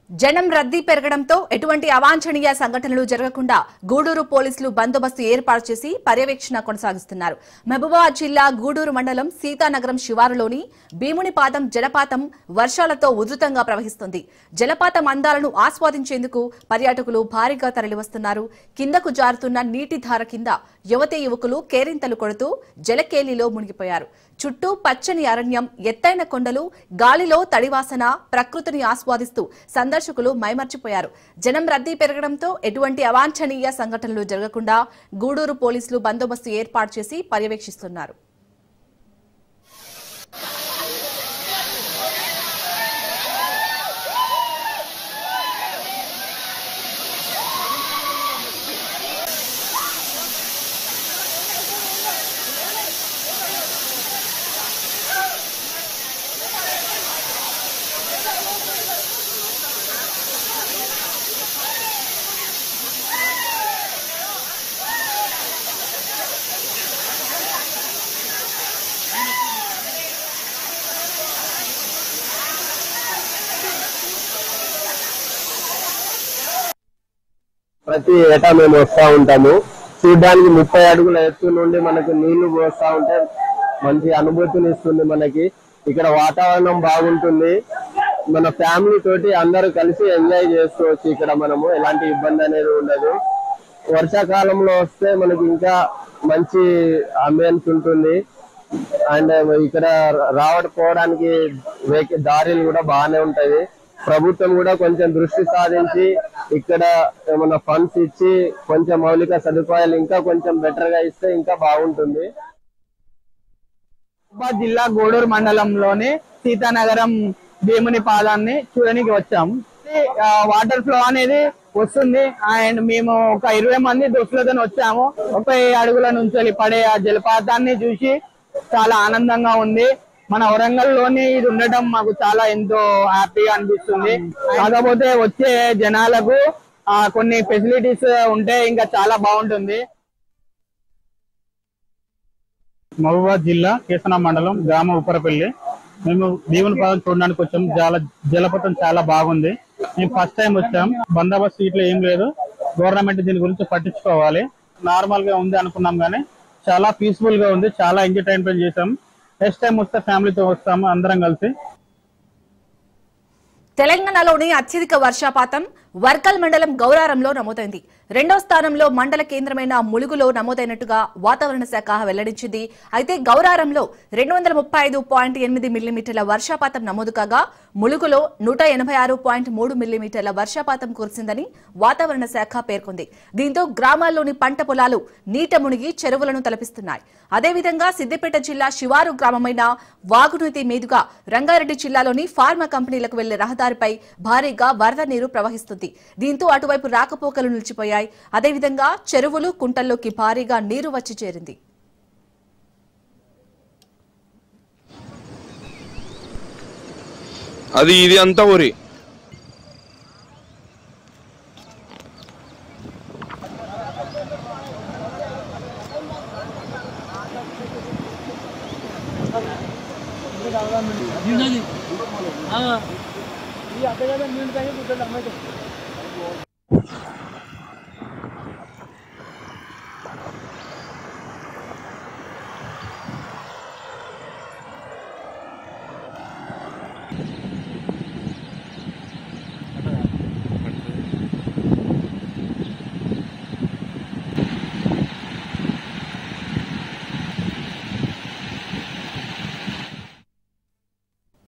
జనం రద్దీ పెరగడంతో ఎటువంటి అవాంఛనీయ సంఘటనలు జరగకుండా గూడూరు పోలీసులు బందోబస్తు ఏర్పాటు చేసి పర్యవేక్షణ కొనసాగిస్తున్నారు. మహబూబాబాద్ జిల్లా గూడూరు మండలం సీతానగరం శివారులోని భీమునిపాదం జలపాతం వర్షాలతో ఉధృతంగా ప్రవహిస్తుంది. జలపాతం అందాలను ఆస్వాదించేందుకు పర్యాటకులు భారీగా తరలివస్తున్నారు. కిందకు జారుతున్న నీటి ధార కింద యువతీ యువకులు కేరింతలు కొడుతూ జలకేలిలో మునిగిపోయారు. చుట్టూ పచ్చని అరణ్యం, ఎత్తైన కొండలు, గాలిలో తడివాసన, ప్రకృతిని ఆస్వాదిస్తూ సందర్శకులు మైమర్చిపోయారు. జనం రద్దీ పెరగడంతో ఎటువంటి అవాంఛనీయ సంఘటనలు జరగకుండా గూడూరు పోలీసులు బందోబస్తు ఏర్పాటు చేసి పర్యవేక్షిస్తున్నారు. ప్రతి ఏటా మేము వస్తూ ఉంటాము. చూడ్డానికి 30 అడుగుల ఎత్తు నుండి మనకు నీళ్లు పోస్తా ఉంటే మంచి అనుభూతిని ఇస్తుంది. మనకి ఇక్కడ వాతావరణం బాగుంటుంది. మన ఫ్యామిలీ తోటి అందరూ కలిసి ఎంజాయ్ చేసుకోవచ్చు. ఇక్కడ మనము ఎలాంటి ఇబ్బంది అనేది ఉండదు. వర్షాకాలంలో వస్తే మనకి ఇంకా మంచి అంబియన్స్ ఉంటుంది. అండ్ ఇక్కడ రావడానికి దారులు కూడా బాగానే ఉంటాయి. ప్రభుత్వం కూడా కొంచెం దృష్టి సాధించి ఇక్కడ ఏమైనా ఫండ్స్ ఇచ్చి కొంచెం మౌలిక సదుపాయాలు ఇంకా కొంచెం బెటర్ గా ఇస్తే ఇంకా బాగుంటుంది. జిల్లా గూడూరు మండలంలోని సీతానగరం భీముని పాదాన్ని చూడడానికి వచ్చాము. వాటర్ ఫ్లో అనేది వస్తుంది. అండ్ మేము ఒక 20 మంది దోస్తులతో వచ్చాము. 30 అడుగుల నుంచి పడే ఆ జలపాతాన్ని చూసి చాలా ఆనందంగా ఉంది. మన వరంగల్ లోని ఇది ఉండటం మాకు చాలా ఎంతో హ్యాపీగా అనిపిస్తుంది. కాకపోతే వచ్చే జనాలకు కొన్ని ఫెసిలిటీస్ ఉంటే ఇంకా చాలా బాగుంటుంది. మహబూబాబాద్ జిల్లా కేసన మండలం గ్రామ ఉప్పరపల్లి. మేము భీమునిపాదం చూడడానికి వచ్చాము. జలపాతం చాలా బాగుంది. మేము ఫస్ట్ టైం వచ్చాం. బందోబస్తు ఇట్లా ఏం లేదు. గవర్నమెంట్ దీని గురించి పట్టించుకోవాలి. నార్మల్ గా ఉంది అనుకున్నాం కానీ చాలా పీస్ఫుల్ గా ఉంది. చాలా ఎంటర్టైన్మెంట్ చేసాం. నెక్స్ట్ టైం వస్తే ఫ్యామిలీతో వస్తాము అందరం కలిసి. తెలంగాణలోని అత్యధిక వర్షపాతం వర్కల్ మండలం గౌరారంలో నమోదైంది. రెండో స్థానంలో మండల కేంద్రమైన ములుగులో నమోదైనట్టుగా వాతావరణ శాఖ వెల్లడించింది. అయితే గౌరారంలో 235.8 మిల్లీమీటర్ల వర్షపాతం నమోదు కాగా ములుగులో 186.3 మిల్లీమీటర్ల వర్షపాతం కురిసిందని వాతావరణ శాఖ పేర్కొంది. దీంతో గ్రామాల్లోని పంట పొలాలు నీట మునిగి చెరువులను తలపిస్తున్నాయి. అదేవిధంగా సిద్దిపేట జిల్లా శివారు గ్రామమైన వాగునూతి మీదుగా రంగారెడ్డి జిల్లాలోని ఫార్మా కంపెనీలకు వెళ్లే రహదారిపై భారీగా వరద నీరు ప్రవహిస్తుంది. దీంతో అటువైపు రాకపోకలు నిలిచిపోయాయి. అదేవిధంగా చెరువులు, కుంటల్లోకి భారీగా నీరు వచ్చి చేరింది. అది ఇది అంతా ఊరి ఈ అక్కడ